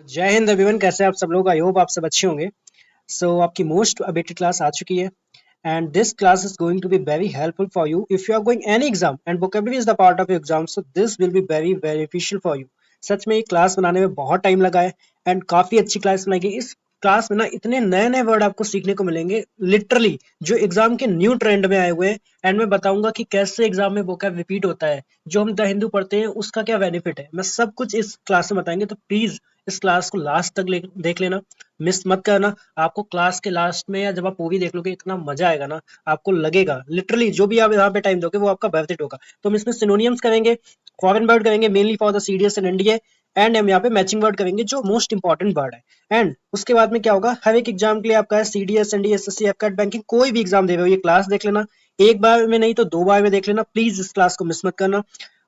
जय हिंद एवरीवन, कैसे आप सब लोग? आई होप आप सब अच्छे होंगे। आपकी मोस्ट अवेटेड क्लास आ चुकी है and this class is going to be very helpful for you if you are going any exam and vocabulary is the part of your exam, so this will be very beneficial for you. सच में ये class बनाने में बहुत time लगा है and काफी अच्छी क्लास बनाई गई। इस क्लास में ना इतने नए नए वर्ड आपको सीखने को मिलेंगे, लिटरली जो एग्जाम के न्यू ट्रेंड में आए हुए हैं। एंड मैं बताऊंगा कि कैसे एग्जाम में वोकैब रिपीट होता है, जो हम द हिंदू पढ़ते हैं उसका क्या बेनिफिट है, मैं सब कुछ इस क्लास में बताएंगे। तो प्लीज इस क्लास को लास्ट तक देख लेना, मिस मत करना। आपको क्लास के लास्ट में या जब आप मूवी देख लोगे इतना मजा आएगा ना, आपको लगेगा लिटरली जो भी आप यहाँ पे टाइम दोगे वो आपका वर्थ इट होगा। तो हम इसमें सिनोनियम्स करेंगे, फॉरेन वर्ड करेंगे mainly for the CDS and NDA, and हम यहाँ पे मैचिंग वर्ड करेंगे जो मोस्ट इंपॉर्टेंट वर्ड है। एंड उसके बाद में क्या होगा, हर एक एग्जाम के लिए आपका है सीडीएस एनडीए एसएससी एफकेट बैंकिंग, कोई भी एग्जाम दे रहे हो ये क्लास देख लेना। एक बार में नहीं तो दो बार में देख लेना, प्लीज इस क्लास को मिस मत करना।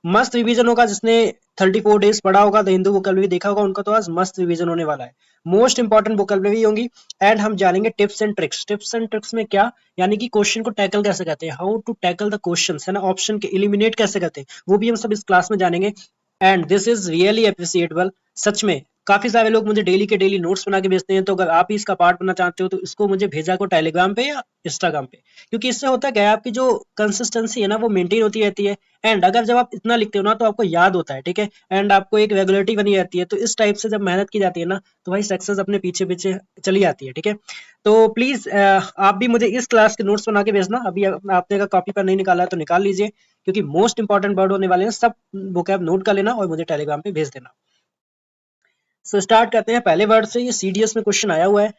मस्त रिवीजन होगा, जिसने 34 डेज पढ़ा होगा, द हिंदू वोकैबुलरी देखा होगा, उनका तो आज मस्त रिवीजन होने वाला है। मोस्ट इंपॉर्टेंट वोकैबुलरी होंगी एंड हम जानेंगे tips and tricks. Tips and tricks में क्या, यानी कि क्वेश्चन को टैकल कैसे करते हैं, how to tackle the questions, है ना, ऑप्शन के एलिमिनेट कैसे करते हैं, वो भी हम सब इस क्लास में जानेंगे। And this is really appreciatable. सच में काफी सारे लोग मुझे डेली के डेली नोट्स बना के भेजते हैं, तो अगर आप ही इसका पार्ट बनना चाहते हो तो इसको मुझे भेजा को टेलीग्राम पे या इंस्टाग्राम पे, क्योंकि इससे होता क्या है, आपकी जो कंसिस्टेंसी है ना वो मेंटेन होती रहती है। एंड अगर जब आप इतना लिखते हो ना तो आपको याद होता है, ठीक है, एंड आपको एक रेगुलरिटी बनी रहती है। तो इस टाइप से जब मेहनत की जाती है ना तो भाई सक्सेस अपने पीछे पीछे चली आती है, ठीक है। तो प्लीज आप भी मुझे इस क्लास के नोट्स बना के भेजना। अभी आपने अगर कॉपी पर नहीं निकाला है तो निकाल लीजिए, क्योंकि मोस्ट इंपॉर्टेंट वर्ड होने वाले हैं। सब वोकैब नोट कर लेना और मुझे टेलीग्राम पे भेज देना। स्टार्ट करते हैं पहले वर्ड से। ये सीडीएस में क्वेश्चन आया हुआ है।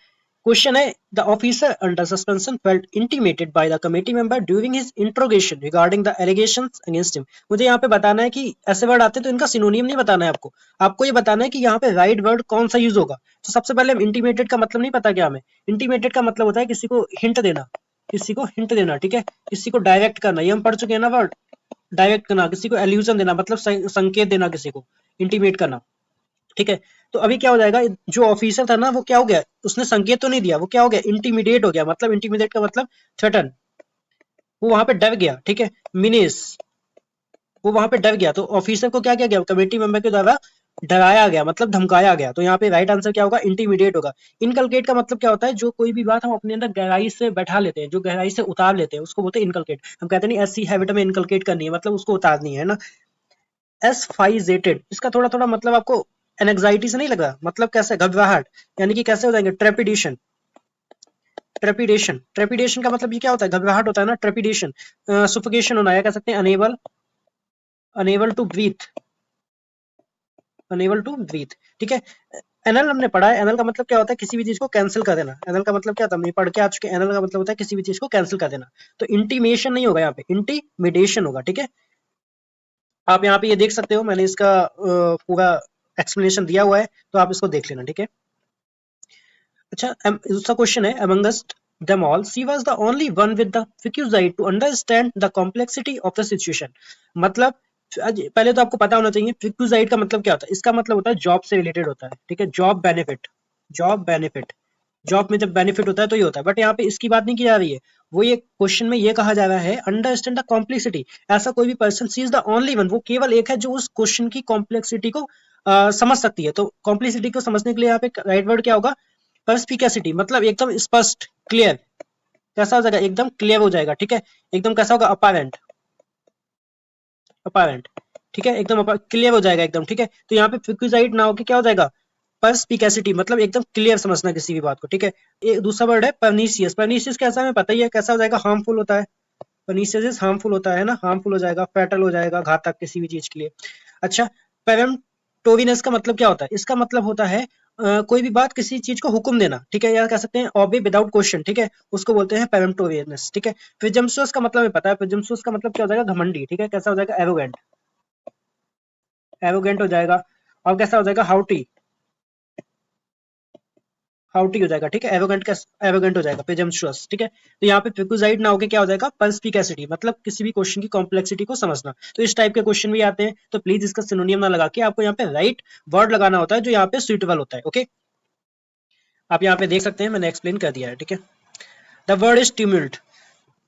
क्वेश्चन है, the officer under suspension felt intimated by the committee member during his interrogation regarding the allegations against him. मुझे यहाँ पे बताना है कि ऐसे वर्ड आते हैं तो इनका सिनोनियम नहीं बताना है आपको, आपको ये बताना है कि यहाँ पे राइट वर्ड कौन सा यूज होगा। तो सबसे पहले हम इंटीमेटेड का मतलब नहीं पता क्या हमें। इंटीमेटेड का मतलब होता है किसी को हिंट देना, किसी को हिंट देना, ठीक है, किसी को डायरेक्ट करना, ये हम पढ़ चुके हैं ना वर्ड। डायरेक्ट करना, किसी को एल्यूजन देना, मतलब संकेत देना किसी को, इंटीमेट करना, ठीक है। तो अभी क्या हो जाएगा, जो ऑफिसर था ना वो क्या हो गया, उसने संकेत तो नहीं दिया, वो क्या हो गया, इंटीमिडेट हो गया। मतलब इंटीमिडेट का मतलब थ्रेटन, वो वहां पे डर गया, ठीक है। मिनिस, वो वहां पे डर गया, तो ऑफिसर को क्या किया गया, कमेटी मेंबर के द्वारा डराया गया, मतलब धमकाया गया। तो यहाँ पे राइट आंसर क्या होगा, इंटीमिडेट होगा। इनकलकेट का मतलब क्या होता है, जो कोई भी बात हम अपने अंदर गहराई से बैठा लेते हैं, जो गहराई से उतार लेते हैं, उसको बोलते हैं इनकलकेट। हम कहते नहीं ऐसी हैबिट में इनकलकेट करनी है, मतलब उसको उतारनी है ना। एसफाइजेटेड, इसका थोड़ा थोड़ा मतलब आपको एनजाइटी से नहीं लग रहा, मतलब कैसे, घबराहट, यानी कि कैसे हो जाएंगे, ट्रेपिडेशन। ट्रेपिडेशन, ट्रेपिडेशन का मतलब ये क्या होता है, घबराहट होता है ना, ट्रेपिडेशन। सुफोकेशन होना है, कह सकते हैं unable, unable to breathe, unable to breathe, ठीक है। एनल हमने पढ़ा है, एनल का मतलब क्या होता है, किसी भी चीज को कैंसिल कर देना। एनल का मतलब क्या था, हमने पढ़ के आ चुके। एनल का मतलब होता है किसी भी चीज को कैंसिल कर देना। तो इंटीमेशन नहीं होगा यहाँ पे, इंटीमिडेशन होगा, ठीक है। आप यहाँ पे ये देख सकते हो, मैंने इसका पूरा एक्सप्लेनेशन दिया हुआ है, तो आप इसको देख लेना, ठीक है। अच्छा, दूसरा क्वेश्चन है, amongst them all she was the only one with the requisite to understand the complexity of the situation। मतलब पहले तो आपको पता होना चाहिए requisite का मतलब क्या होता है। इसका मतलब होता है जॉब से रिलेटेड होता है, ठीक है, job benefit, job benefit. Job में जब बेनिफिट होता है तो ये होता है, बट यहाँ पे इसकी बात नहीं की जा रही है। वो ये क्वेश्चन में ये कहा जा रहा है, अंडरस्टैंड द कॉम्प्लेक्सिटी। ऐसा कोई भी person, she is the only one, वो केवल एक है जो उस क्वेश्चन की कॉम्प्लेक्सिटी को समझ सकती है। तो कॉम्प्लेक्सिटी को समझने के लिए यहाँ पे राइट वर्ड क्या होगा, परस्पिकेसिटी, मतलब एकदम स्पष्ट, क्लियर। कैसा हो जाएगा, एकदम क्लियर हो जाएगा, ठीक है। एकदम कैसा होगा, अपारेंट, अपारेंट, ठीक है, एकदम क्लियर हो जाएगा एकदम, ठीक है। तो यहाँ पे प्रिक्विजाइट ना होके क्या हो जाएगा, परस्पिकेसिटी, मतलब एकदम क्लियर समझना किसी भी बात को, ठीक है। एक दूसरा वर्ड है परनीसियस। परनीसियस कैसा है पता ही है, कैसा हो जाएगा, हार्मफुल होता है। परनीसियस हार्मफुल होता है ना, हार्मफुल हो जाएगा, फैटल हो जाएगा, घातक किसी भी चीज के लिए। अच्छा, पेरेंटोविनस का मतलब क्या होता है, इसका मतलब होता है कोई भी बात, किसी चीज को हुक्म देना, ठीक है, या कह सकते हैं ऑबे विदाउट क्वेश्चन, ठीक है, उसको बोलते हैं पेरेंटोवियस, ठीक है। प्रिजम्पशस का मतलब हमें पता है, प्रिजम्पशस का मतलब क्या हो जाएगा, घमंडी, ठीक है, कैसा हो जाएगा, एरोगेंट, एरोगेंट हो जाएगा। और कैसा हो जाएगा, हाउटी, हाउटी हो जाएगा, ठीक है। एरोगेंट का एरोगेंट हो जाएगा, प्रिजम्पशस, ठीक है। तो यहाँ पे प्रिक्विजाइट ना होके क्या हो जाएगा, परस्पिकेसिटी, मतलब किसी भी क्वेश्चन की कॉम्प्लेक्सिटी को समझना। तो इस टाइप के क्वेश्चन भी आते हैं, तो प्लीज इसका सिनोनियम ना लगा के आपको यहाँ पे राइट वर्ड लगाना होता है जो यहाँ पे सुइटेबल होता है, ओके। आप यहाँ पे देख सकते हैं, मैंने एक्सप्लेन कर दिया है, ठीक है। The word is ट्यूम्यूल्ट।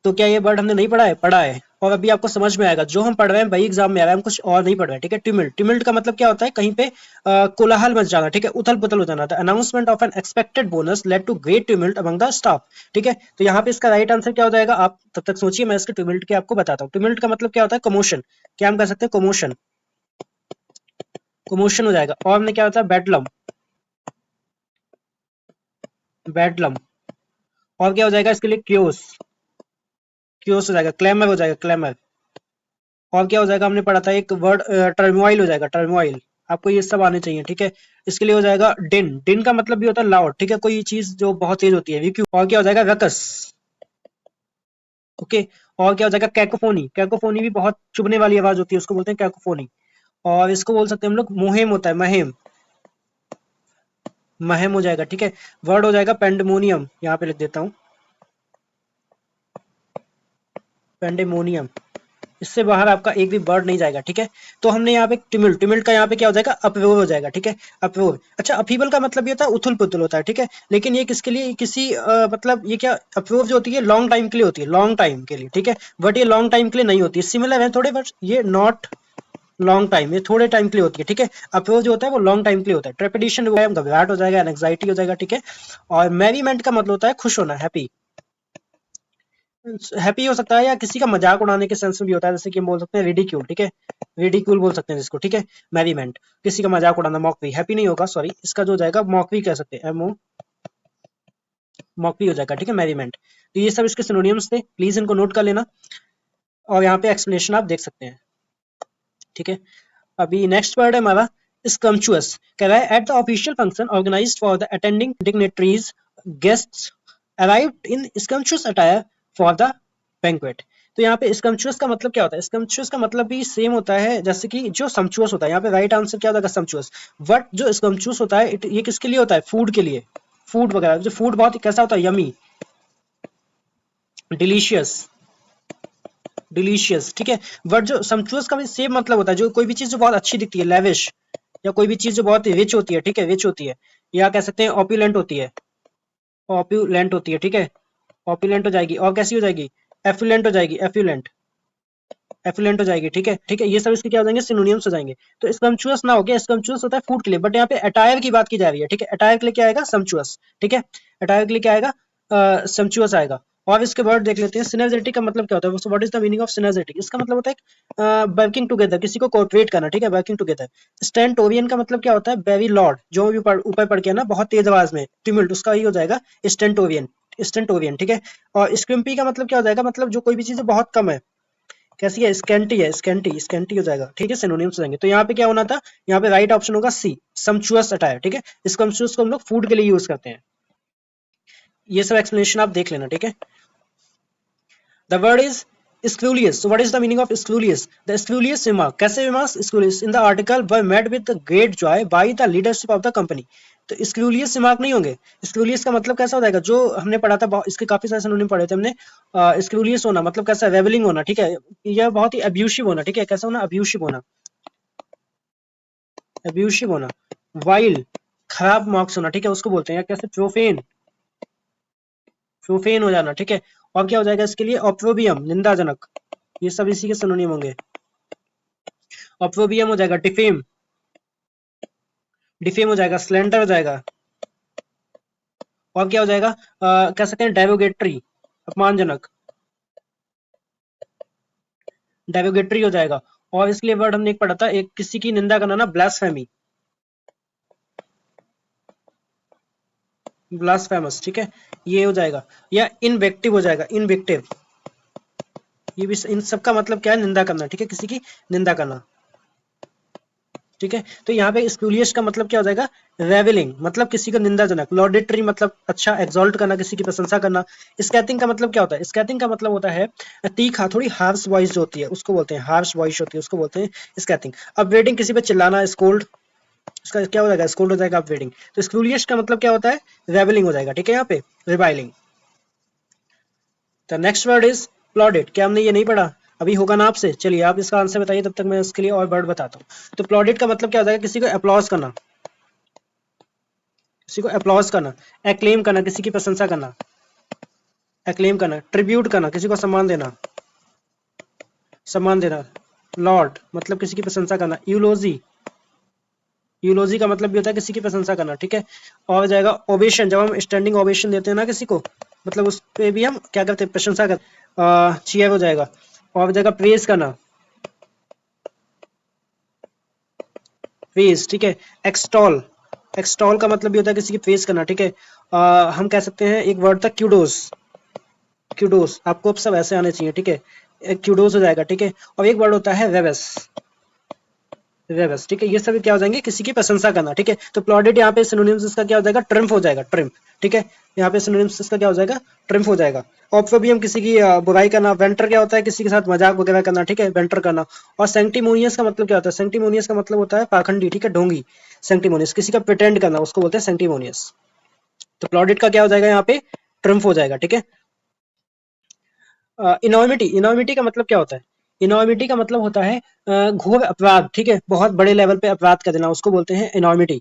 तो क्या ये वर्ड हमने नहीं पढ़ा है, पढ़ा है। और अभी आपको समझ में आएगा जो हम पढ़ रहे हैं वही एग्जाम में आ रहा है, हम कुछ और नहीं पढ़ रहे हैं, ठीक है। ट्यूमिल्ट, ट्यूमिल्ट का मतलब क्या होता है, कहीं पे कोलाहल मच जाना, ठीक है, उथल पुथल हो जाना। The announcement of an expected bonus led to great tumult among the staff, ठीक है। तो यहाँ पे इसका राइट आंसर क्या हो जाएगा, आप तब तक सोचिए, मैं इसके ट्यूमिल्ट के आपको बताता हूँ। ट्यूमिल्ट का मतलब क्या होता है, कमोशन, क्या हम कह सकते हैं, कमोशन, कमोशन हो जाएगा। और हमने क्या होता है, बेडलम, बेडलम। और क्या हो जाएगा इसके लिए, क्योस, क्योस हो जाएगा। क्लेमर हो जाएगा, क्लेमर। और क्या हो जाएगा, हमने पढ़ा था एक वर्ड, टर्मोइल हो जाएगा, टर्मोइल। आपको ये सब आने चाहिए, ठीक है। इसके लिए हो जाएगा डिन, डिन का मतलब भी होता है लाउड, ठीक है, कोई चीज जो बहुत तेज होती है, वीक्यू। और क्या हो जाएगा, रकस, ओके। और क्या हो जाएगा, कैकोफोनी, कैकोफोनी भी बहुत चुभने वाली आवाज होती है, उसको बोलते हैं कैकोफोनी। और इसको बोल सकते हैं हम लोग, मोहेम होता है, महेम, महम हो जाएगा, ठीक है। वर्ड हो जाएगा पेंडेमोनियम, यहाँ पे लिख देता हूँ, पेंडेमोनियम। इससे बाहर आपका एक भी वर्ड नहीं जाएगा, ठीक है। तो हमने यहाँ पे टिमिल्ट, टिमिल्ट का यहाँ पे क्या हो जाएगा, अपरोर हो जाएगा, ठीक है, अपरोर। अच्छा, अपीबल का मतलब ये होता है उथल पुथल होता है, ठीक है। लेकिन ये किसके लिए, किसी मतलब ये क्या, अपरोर जो होती है लॉन्ग टाइम के लिए होती है, लॉन्ग टाइम के लिए, ठीक है। बट ये लॉन्ग टाइम के लिए नहीं होती है, सिमिलर है थोड़े, बट ये नॉट लॉन्ग टाइम, ये थोड़े टाइम के लिए होती है, ठीक है। अप्रोच जो होता है वो लॉन्ग टाइम के लिए होता है। ट्रेपिडेशन घबराहट हो जाएगा, एंग्जाइटी हो जाएगा, ठीक है। और मैरीमेंट का मतलब होता है खुश होना, हैप्पी, हैप्पी हो सकता है, या किसी का मजाक उड़ाने के सेंस में भी होता है, जैसे कि हम बोल सकते हैं रिडिक्यूल, ठीक है, रिडिक्यूल बोल सकते हैं जिसको, ठीक है। मैरीमेंट, किसी का मजाक उड़ाना। मॉकरी, हैप्पी नहीं होगा, सॉरी, इसका जो हो जाएगा मॉकरी कह सकते हैं, एमओ, मॉकरी हो जाएगा, ठीक है, मैरीमेंट। तो ये सब इसके सिनोनियम्स थे, प्लीज इनको नोट कर लेना। और यहाँ पे एक्सप्लेनेशन आप देख सकते हैं, ठीक है। अभी नेक्स्ट वर्ड है हमारा स्कम्चुअस। कह रहा है, at the official function organised for the attending dignitaries, guests arrived in स्कम्चुअस अटायर फॉर द बैंक्वेट। तो यहाँ पे स्कम्चुअस का मतलब क्या होता है, स्कम्चुअस का मतलब भी सेम होता है जैसे कि जो सम्चुअस होता है। यहाँ पे राइट आंसर क्या होगा, सम्चुअस। बट जो स्कम्चुअस होता है ये किसके लिए होता है, फूड के लिए, फूड वगैरह, जो फूड बहुत कैसा होता है, यमी, डिलीशियस, डिलीशियस, ठीक है। बट जो सम्चुअस का भी सेम मतलब होता है, जो कोई भी चीज जो बहुत अच्छी दिखती है, लेविश, या कोई भी चीज जो बहुत रिच होती है, ठीक है, रिच होती है, या कह सकते हैं ऑप्यूलेंट होती है, ऑप्यूलेंट होती है, ठीक है, ऑप्यूलेंट हो जाएगी। और कैसी हो जाएगी, एफ्लुएंट हो जाएगी, एफ्लुएंट, एफ्लुएंट हो जाएगी, ठीक है, ठीक है। ये सब इसके क्या हो जाएंगे, सिनोनिम्स हो जाएंगे। तो स्कम्चुअस ना हो गया, स्कम्चुअस होता है फूड के लिए, बट यहाँ पे अटायर की बात की जा रही है, ठीक है। अटायर के लिए क्या आएगा, सम्चुअस, ठीक है। अटायर के लिए क्या आएगा, सम्चुअस आएगा। और इसके वर्ड देख लेते हैं। सिनर्जेटिक का मतलब क्या होता है, what is the meaning of synergetic, इसका मतलब होता है वर्किंग टुगेदर, किसी को कोऑपरेट करना, ठीक है, वर्किंग टुगेदर। स्टेंटोरियन का मतलब क्या होता है, वेरी लॉर्ड, जो भी ऊपर पढ़ के ना बहुत तेज आवाज में, ट्यूमिल्ट, उसका ही हो जाएगा स्टेंटोरियन, स्टेंटोरियन, ठीक है। और स्क्रिम्पी का मतलब क्या हो जाएगा, मतलब जो कोई भी चीज बहुत कम है, कैसी है, स्कैंटी है, स्कैंटी, स्कैंटी हो जाएगा, ठीक है, सिनोनिम्स हो जाएंगे। तो यहाँ पे क्या होना था, यहाँ पे राइट ऑप्शन होगा सी, सम्चुअस अटायर, ठीक है। इस सम्चुअस को हम लोग फूड के लिए यूज करते हैं। ये सब एक्सप्लेनेशन आप देख लेना, ठीक है। The word is scrulious. So what is the meaning of scrulious? The scrulious remark, कैसे remarks, scrulious in the article were met with great joy by the leadership of the company. तो scrulious remark नहीं होंगे। scrulious का मतलब कैसा हो जाएगा, जो हमने पढ़ा था, इसके काफी सारे सिनोनिम पढ़े थे हमने। scrulious होना मतलब कैसा, रेवलिंग होना, ठीक है, यह बहुत ही अब्यूसिव होना, ठीक है, कैसा होना, अब्यूसिव होना, अब्यूसिव होना। वाइल, खराब मार्क्स होना, ठीक है, उसको बोलते हैं, या कैसे, प्रोफेन, प्रोफेन हो जाना, ठीक है। और क्या हो जाएगा इसके लिए, ऑप्रोबियम, निंदाजनक। ये सब इसी के सिनोनिम होंगे। ऑप्रोबियम हो जाएगा डिफेम, डिफेम हो जाएगा, स्लेंडर हो जाएगा। और क्या हो जाएगा, कह सकते हैं डेरोगेटरी, अपमानजनक, डेरोगेटरी हो जाएगा। और इसके लिए वर्ड हमने एक पढ़ा था, एक किसी की निंदा करना ना, ब्लास्फेमी, ब्लास्फेमस, ठीक है, ये हो जाएगा। या इनवेक्टिव हो जाएगा, इनवेक्टिव, ये भी इन सब का मतलब क्या है, निंदा करना, ठीक है, किसी की निंदा करना, ठीक है। तो यहाँ पे स्क्रूलियस का मतलब क्या हो जाएगा, रेवलिंग, मतलब किसी का निंदाजनक। लॉडेटरी मतलब अच्छा, एक्सॉल्ट करना, किसी की प्रशंसा करना। स्कैथिंग का मतलब क्या होता है, स्कैथिंग का मतलब होता है तीखा, थोड़ी हार्श वॉइस जो होती है उसको बोलते हैं, हार्श वॉइस होती है उसको बोलते हैं स्कैथिंग। अपब्रेडिंग, किसी पे चिल्लाना, स्कोल्ड, इसका क्या हो जाएगा, स्कोल्ड हो जाएगा, अपब्रेडिंग। तो स्क्रूलियस का मतलब क्या होता है, रेवलिंग हो जाएगा, ठीक है, यहाँ पे reviling. The next word is plodded. क्या हमने ये नहीं पढ़ा, अभी होगा ना आपसे, चलिए आप इसका आंसर बताइए, तब तक मैं इसके लिए और वर्ड बताता हूँ। तो प्लॉडेड का मतलब क्या हो जाएगा, किसी को अप्लॉज करना, किसी को अप्लॉज करना। एक्लेम करना, किसी की प्रशंसा करना, एक्लेम करना। ट्रिब्यूट करना, किसी को सम्मान देना, सम्मान देना। लॉर्ड मतलब किसी की प्रशंसा करना। यूलोजी, यूलोजी का मतलब भी होता है किसी की प्रशंसा करना, ठीक है। और जाएगा ओवेशन, जब हम स्टैंडिंग ओवेशन देते हैं ना किसी को, मतलब उस पे भी हम क्या करते हैं, प्रशंसा करते। चीयर हो जाएगा। और जाएगा प्रेज करना, प्रेज, ठीक है। एक्सटॉल, एक्सटॉल का मतलब भी होता है किसी की प्रेज करना, ठीक है। हम कह सकते हैं एक वर्ड था क्यूडोस, क्यूडोस आपको अब सब ऐसे आने चाहिए, ठीक है। क्यूडोस हो जाएगा, ठीक है। और एक वर्ड होता है वेबस, वेबस, ठीक है। ये सभी क्या हो जाएंगे, किसी की प्रशंसा करना, ठीक है। तो प्लॉडेड यहाँ पे सिनोनिम्स इसका क्या हो जाएगा, ट्रिम्फ हो जाएगा, ट्रिम्फ, ठीक है। यहाँ पे सिनोनिम्स इसका क्या हो जाएगा, ट्रिम्फ हो जाएगा। ऑप्फेबियम किसी की बुराई करना। वेंटर क्या होता है, किसी के साथ मजाक वगैरह करना, ठीक है, वेंटर करना। और सेंटिमोनियस का मतलब क्या होता है, सेंटिमोनियस का मतलब होता है पाखंडी, ठीक है, ढोंगी। सेंटिमोनियस किसी का प्रिटेंड करना, उसको बोलते हैं सेंटिमोनियस। तो प्लॉडेड का क्या हो जाएगा यहाँ पे, ट्रिम्फ हो जाएगा, ठीक है। इनॉर्मिटी, इनॉर्मिटी का मतलब क्या होता है, इनॉर्मिटी का मतलब होता है घोर अपराध, ठीक है, बहुत बड़े लेवल पे अपराध कर देना, उसको बोलते हैं इनॉर्मिटी।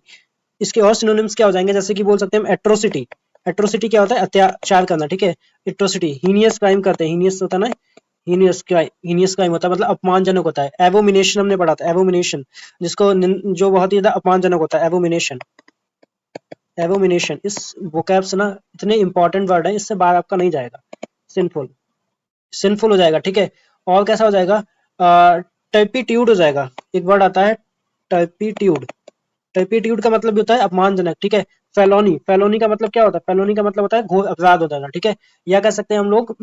इसके और सिनोनिम्स क्या हो जाएंगे, जैसे कि बोल सकते हैं हम एट्रोसिटी। एट्रोसिटी क्या होता है, अत्याचार करना, ठीक है। एट्रोसिटी, हीनियस क्राइम करते हैं, हीनियस होता है ना, हीनियस क्राइम, हीनियस क्राइम होता है मतलब अपमानजनक होता है। एवोमिनेशन हमने पढ़ा था, एवोमिनेशन, जिसको जो बहुत ही ज्यादा अपमानजनक होता है, एवोमिनेशन। एवोमिनेशन इस वोकैब्स ना इतने इंपॉर्टेंट वर्ड है, इससे बाहर आपका नहीं जाएगा। सिंफुल, सिंफुल हो जाएगा, ठीक है। और कैसा हो जाएगा, टर्पिट्यूड हो जाएगा। एक वर्ड आता है टर्पिट्यूड, टर्पिट्यूड का मतलब भी होता है अपमानजनक, ठीक है। फेलोनी, फेलोनी का मतलब क्या होता है, फेलोनी का मतलब होता है घोर अपराध होता है, ठीक है। या कह सकते हैं हम लोग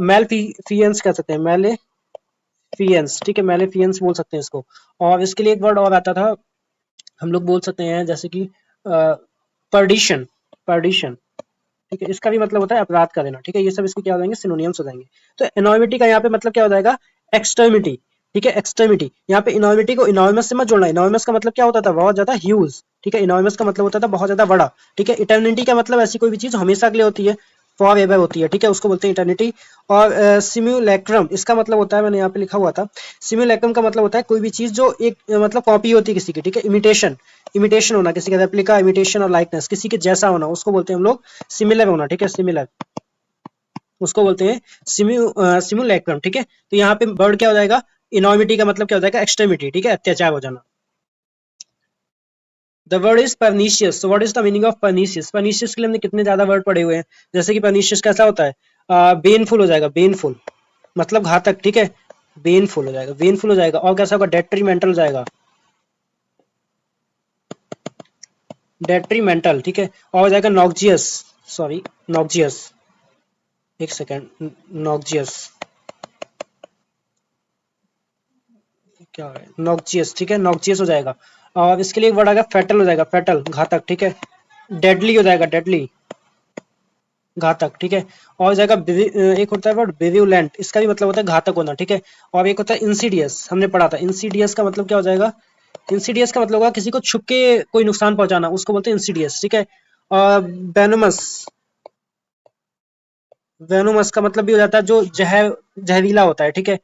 मेलफियंस कह सकते हैं, मेलेफियंस, ठीक है, मेलेफियंस बोल सकते हैं इसको। और इसके लिए एक वर्ड और आता था, हम लोग बोल सकते हैं जैसे कि पर्डिशन, पर्डिशन, ठीक है। इसका भी मतलब होता है अपराध का देना, ठीक है। ये सब इसके क्या हो जाएंगे, सिनोनिम्स हो जाएंगे। तो एनॉर्मिटी का यहाँ पे मतलब क्या हो जाएगा, एक्सट्रीमिटी, ठीक है, एक्सट्रीमिटी। यहाँ पे इनॉर्मिटी को इनॉर्मस से मत जोड़ना। इनॉर्मस का मतलब क्या होता था, बहुत ज्यादा ह्यूज, ठीक है। इनॉर्मस का मतलब होता था बहुत ज्यादा बड़ा, ठीक है। इटर्निटी का मतलब ऐसी कोई भी चीज हमेशा के लिए होती है, फॉर एवर होती है, ठीक है, उसको बोलते हैं इटर्निटी। और सिम्युलेक्रम, इसका मतलब होता है, मैंने यहाँ पे लिखा हुआ था, सिम्युलेक्रम का मतलब होता है कोई भी चीज जो एक मतलब कॉपी होती है किसी की, ठीक है। इमिटेशन, इमिटेशन होना किसी का, रेप्लिका, इमिटेशन और लाइकनेस, किसी के जैसा होना, उसको बोलते हैं हम लोग सिमिलर होना, ठीक है, सिमिलर, उसको बोलते हैं सिमुलेक्रम, ठीक है। तो यहाँ पे वर्ड क्या हो जाएगा, इनॉर्मिटी का मतलब क्या हो जाएगा, एक्सट्रीमिटी, ठीक है, अत्याचार हो जाना। The word is pernicious. तो what is the meaning of pernicious, pernicious के लिए हमने कितने ज्यादा वर्ड पढ़े हुए हैं। जैसे कि परनीशियस कैसा होता है, बेनफुल हो जाएगा, बेनफुल मतलब घातक, ठीक है, बेनफुल हो जाएगा, बेनफुल हो जाएगा। और कैसा होगा, डेट्रीमेंटल हो जाएगा, डेट्रीमेंटल, ठीक है। और हो जाएगा नॉक्जियस, सॉरी, नॉक्जियस, एक सेकेंड, नॉक्जियस क्या है, नॉक्जियस, ठीक है, नॉक्जियस हो जाएगा। और इसके लिए एक वर्ड आएगा फेटल हो जाएगा, फेटल घातक, ठीक है। डेडली हो जाएगा, डेडली घातक, ठीक है। और हो जाएगा एक होता है वर्ड विरुलेंट, इसका भी मतलब होता है घातक होना, ठीक है। और एक होता है इंसीडियस, हमने पढ़ा था, इंसीडियस का मतलब क्या हो जाएगा, इंसीडियस का मतलब होगा किसी को छुप के कोई नुकसान पहुंचाना, उसको बोलते हैं इंसीडियस, ठीक है। और वेनोमस, वेनोमस का मतलब भी हो जाता है जो जहरीला होता है, ठीक है।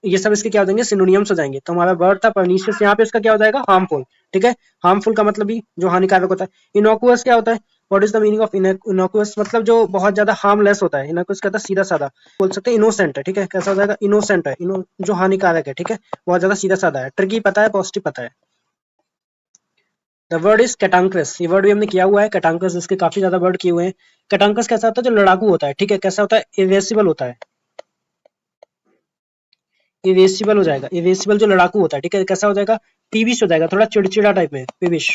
ये सब इसके क्या हो जाएंगे, सिनोनियम्स हो जाएंगे। तो हमारा वर्ड था परनीशियस, यहाँ पे इसका क्या हो जाएगा, हार्मफुल, ठीक है। हार्मफुल का मतलब भी जो हानिकारक होता है। इनोकुअस क्या होता है, what is the meaning of innocuous, मतलब जो बहुत ज्यादा हार्मलेस होता है। इनोकुअस कहता है सीधा साधा, बोल सकते हैं इनोसेंट है, ठीक है। कैसा हो जाएगा, इनोसेंट है, जो हानिकारक है, ठीक है, बहुत ज्यादा सीधा साधा है। ट्रिकी पता है, पॉजिटिव पता है। द वर्ड इज कैटांक्रस, ये वर्ड भी हमने किया हुआ है, कैटांक्रस, इसके काफी ज्यादा वर्ड किए हुए हैं। कैटांक्रस कैसा होता है, जो लड़ाकू होता है, ठीक है। कैसा होता है, इरेसिबल होता है, इरेसिबल हो जाएगा, इरेसिबल जो लड़ाकू होता है, ठीक है। कैसा हो जाएगा, पीविश हो जाएगा, थोड़ा चिड़चिड़ा टाइप में, पीविश,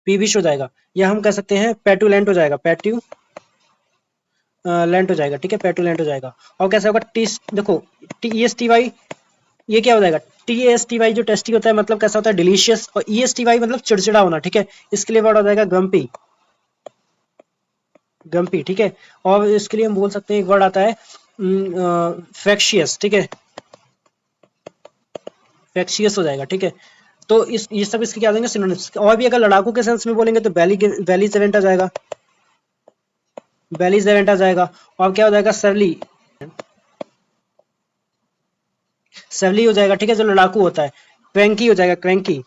पीविश हो जाएगा। या हम कह सकते हैं पेटुलेंट हो जाएगा, पेट्यू लेंट हो जाएगा, ठीक है, पेटुलेंट हो जाएगा। और कैसा होगा, टी, देखो, टी एस टी वाई, ये क्या हो जाएगा, टी एस टी वाई जो टेस्टी होता है, मतलब कैसा होता है, डिलीशियस। और ई एस टी वाई मतलब चिड़चिड़ा होना, ठीक है। इसके लिए वर्ड हो जाएगा ग्रम्पी, ग्रम्पी, ठीक है। और इसके लिए हम बोल सकते हैं एक वर्ड आता है फैक्शियस, ठीक है, फैक्शियस हो जाएगा, ठीक है। तो इस ये सब इसके क्या हो जाएंगे, सिनोनिम्स। और भी अगर लड़ाकू के सेंस में बोलेंगे तो बैली सेवेंट आ जाएगा, बैली सेवेंट आ जाएगा। और क्या हो जाएगा, सरली, सरली हो जाएगा, ठीक है, जो लड़ाकू होता है। क्रैंकी हो जाएगा, क्रैंकी,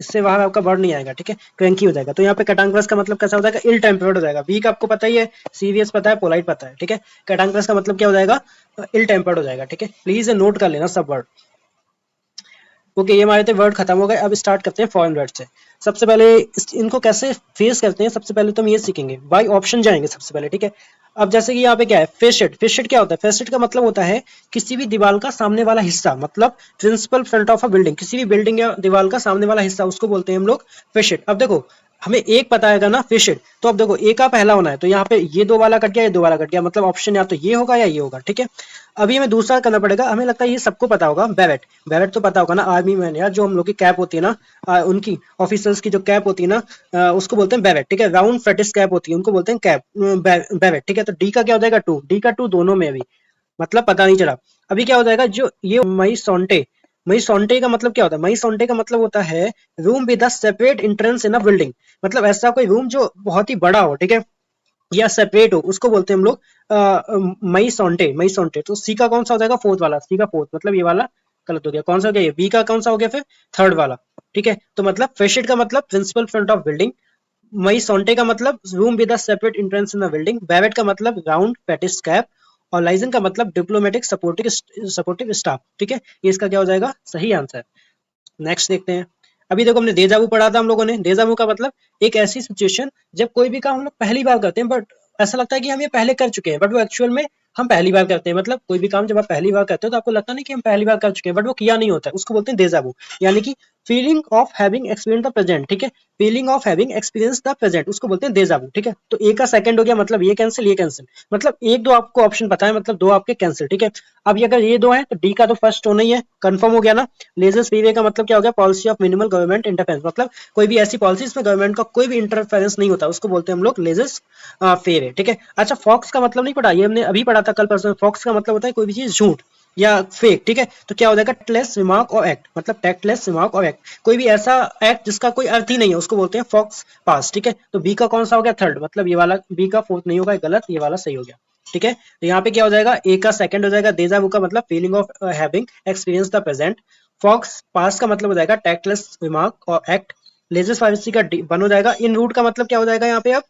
इससे बाहर आपका वर्ड नहीं आएगा, ठीक है, क्रैंकी हो जाएगा। तो यहाँ पे कैटांग्रस का मतलब कैसा हो जाएगा, इल टेम्पर्ड हो जाएगा। वीक आपको पता ही है, सीरियस पता है, पोलाइट पता है, ठीक है। कैटांग्रस का मतलब क्या हो जाएगा, इल टेम्पर्ड हो जाएगा, ठीक है। प्लीज नोट कर लेना सब वर्ड। ओके, ये हमारे थे वर्ड खत्म हो गए। अब स्टार्ट करते हैं फॉरेन वर्ड से। सबसे पहले इनको कैसे फेस करते हैं, सबसे पहले तो हम ये सीखेंगे, बाय ऑप्शन जाएंगे सबसे पहले, ठीक है। अब जैसे कि यहाँ पे क्या है, फेसेट। फेसेट क्या होता है, फेसेट का मतलब होता है किसी भी दीवार का सामने वाला हिस्सा, मतलब principal front of a building, किसी भी बिल्डिंग या दीवार का सामने वाला हिस्सा, उसको बोलते हैं हम लोग फेसेट। अब देखो हमें एक पता है ना फेसेट, तो अब देखो ए का पहला होना है, तो यहाँ पे ये दो वाला कट गया, ये दो वाला कट गया, मतलब ऑप्शन या तो ये होगा या ये होगा, ठीक है। अभी हमें दूसरा करना पड़ेगा, हमें लगता है ये सबको पता होगा, बैवेट। बैवेट तो पता होगा ना, आर्मी मैन यार, जो हम लोग की कैप होती है ना, उनकी ऑफिसर्स की जो कैप होती है ना, उसको बोलते हैं बैवेट, ठीक है। राउंड फेटिस कैप होती है, उनको बोलते हैं कैप, बैवेट, ठीक है। तो डी का क्या हो जाएगा, टू। डी का टू दोनों में अभी मतलब पता नहीं चला। अभी क्या हो जाएगा, जो ये मई सोंटे, मई सोंटे का मतलब क्या होता है, मई सोंटे का मतलब होता है room with a separate entrance in a building, मतलब ऐसा कोई रूम जो बहुत ही बड़ा हो, ठीक है, या सेपरेट हो, उसको बोलते हैं हम लोग मई सोंटे, मई सोंटे। तो सी का कौन सा हो जाएगा, फोर्थ वाला, सी का फोर्थ, मतलब ये वाला गलत हो गया, कौन सा हो गया ये, बी का कौन सा हो गया फिर, थर्ड वाला, ठीक है। तो मतलब फेशिट का मतलब principal front of building, maisonette का मतलब room with a separate entrance in the building, बैवेट का मतलब राउंड पेटिस कैप, और लाइजन का मतलब डिप्लोमेटिक सपोर्टिव सपोर्टिव स्टाफ, ठीक है। ये इसका क्या हो जाएगा, सही आंसर। नेक्स्ट देखते हैं। अभी देखो हमने डेजावू पढ़ा था हम लोगों ने। डेजावू का मतलब एक ऐसी सिचुएशन जब कोई भी काम हम लोग पहली बार करते हैं, बट ऐसा लगता है कि हम ये पहले कर चुके हैं, बट वो एक्चुअल में हम पहली बार करते हैं। मतलब कोई भी काम जब आप पहली बार करते हो तो आपको लगता नहीं कि हम पहली बार कर चुके हैं, बट वो किया नहीं होता है, उसको बोलते हैं डेजावू। यानी कि feeling of having experience the present, ठीक है, feeling of having experience the present, उसको बोलते हैं डेजावू, ठीक है। तो ए का सेकंड हो गया, मतलब ये कैंसिल, ये कैंसिल, मतलब एक दो आपको ऑप्शन पता है, मतलब दो आपके कैंसिल, ठीक है। अब ये अगर ये दो है तो डी का तो फर्स्ट होना ही है, कंफर्म हो गया ना। लेजर्स फ्रीवे का मतलब क्या हो गया, policy of minimal government interference, मतलब कोई भी ऐसी पॉलिसी इसमें गवर्नमेंट का कोई भी इंटरफेरेंस नहीं होता, उसको बोलते हैं हम लोग लेजर्स फेयर है, ठीक है। अच्छा, फॉक्स का मतलब नहीं पढ़ा, ये हमने अभी पढ़ा था कल परसों। फॉक्स का मतलब होता है कोई भी चीज झूठ या फेक, ठीक है। तो क्या हो जाएगा, टैक्टलेस रिमार्क और एक्ट, मतलब टैक्टलेस रिमार्क और एक्ट, कोई भी ऐसा एक्ट जिसका कोई अर्थ ही नहीं है, उसको बोलते हैं फॉक्स पास, ठीक है। तो बी का कौन सा हो गया, थर्ड, मतलब ये वाला, बी का फोर्थ नहीं होगा, गलत, ये वाला सही हो गया, ठीक है। तो यहाँ पे क्या हो जाएगा, ए का सेकंड हो जाएगा, देजा वू का मतलब feeling of having experience the present, faux pas का मतलब हो जाएगा टैक्टलेस रिमार्क और एक्ट, लेजर्स प्राइवेसी का वन हो जाएगा। इन रूट का मतलब क्या हो जाएगा यहाँ पे, अब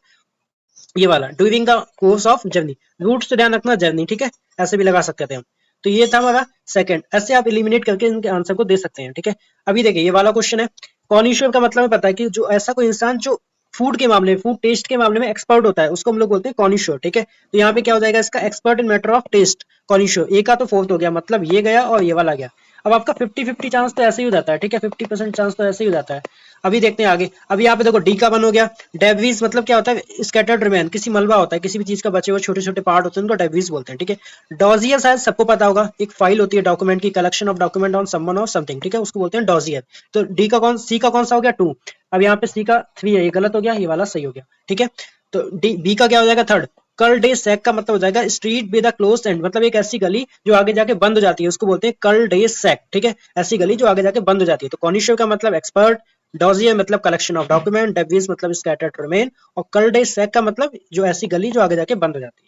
ये वाला during the course of journey, route से ध्यान रखना जर्नी, ठीक है, ऐसे भी लगा सकते थे हम। तो ये था हमारा सेकंड, ऐसे आप एलिमिनेट करके इनके आंसर को दे सकते हैं, ठीक है। अभी देखिए ये वाला क्वेश्चन है, कॉनिशियर का मतलब पता है कि जो ऐसा कोई इंसान जो फूड के मामले में, फूड टेस्ट के मामले में एक्सपर्ट होता है, उसको हम लोग बोलते हैं कॉनिशियर, ठीक है। तो यहाँ पे क्या हो जाएगा इसका, expert in matter of taste, connoisseur. A का तो फोर्थ हो गया, मतलब ये गया और ये वाला गया। अब आपका 50-50 चांस तो ऐसे ही हो जाता है, ठीक है, 50% चांस तो ऐसे ही हो जाता है। अभी देखते हैं आगे। अभी यहाँ पे देखो डी का वन हो गया, डेब्रिस मतलब क्या होता है, स्कैटर्ड रिमेन, किसी मलबा होता है, किसी भी चीज का बचे हुए छोटे छोटे पार्ट होते हैं, उनको डेब्रिस बोलते हैं, ठीक है। डॉजियर शायद सबको पता होगा, एक फाइल होती है डॉक्यूमेंट की, collection of document on someone और समथिंग, ठीक है, उसको बोलते हैं डॉजियर। तो डी का कौन, सी का कौन सा हो गया, टू। अब यहाँ पे सी का थ्री है, ये गलत हो गया, ये वाला सही हो गया, ठीक है। तो डी, बी का क्या हो जाएगा, थर्ड। कर्ल डे सैक का मतलब हो जाएगा street with a close and, मतलब एक ऐसी गली जो आगे जाके बंद हो जाती है, उसको बोलते हैं कर्ल डे सैक, ठीक है, ऐसी गली जो आगे जाके बंद हो जाती है। तो कॉनिशियर का मतलब एक्सपर्ट, डॉजियर मतलब कलेक्शन ऑफ डॉक्यूमेंट, डेब्रिस मतलब स्कैटर्ड रिमेन, और कर्ल डे सैक का मतलब जो ऐसी गली जो आगे जाके बंद हो जाती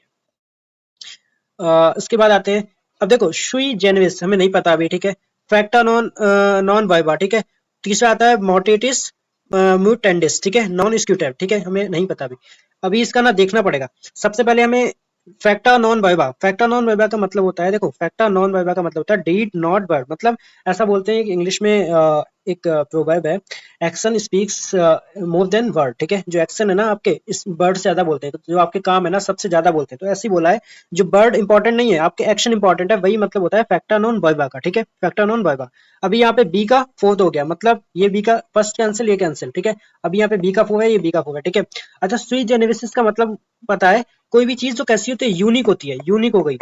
है। इसके बाद आते हैं, अब देखो शुई जेनविस हमें नहीं पता अभी, ठीक है। फैक्टा नॉन नॉन वाइवा, ठीक है। तीसरा आता है मोटेटिस म्यूटेंडिस, ठीक है, नॉन स्क्यूटेव, ठीक है, हमें नहीं पता अभी। अभी इसका ना देखना पड़ेगा। सबसे पहले हमें फैक्टा नॉन वाइवा, फैक्टा नॉन वाइवा का मतलब होता है, देखो फैक्टा नॉन वाइवा का मतलब होता है डीड नॉट वर्ड, मतलब ऐसा बोलते हैं कि इंग्लिश में एक प्रोवर्ब है, action speaks more than word, ठीक है। जो एक्शन है ना आपके, इस वर्ड से ज्यादा बोलते हैं, तो जो आपके काम है ना सबसे ज्यादा बोलते हैं, तो ऐसे ही बोला है, जो वर्ड इंपॉर्टेंट नहीं है, आपके एक्शन इंपॉर्टेंट है, वही मतलब होता है फैक्टा नॉन वाइवा का, ठीक है, फैक्टा नॉन वाइवा। अभी यहाँ पे बी का फोर्थ हो गया, मतलब ये बी का फर्स्ट कैंसिल, ये कैंसिल, ठीक है। अभी यहाँ पे बी का फोर है, ये बी का फोर है, ठीक है। अच्छा, स्वी जेनेरिसिस का मतलब पता है, कोई भी चीज जो कैसी होती है, यूनिक होती है, यूनिक हो गई,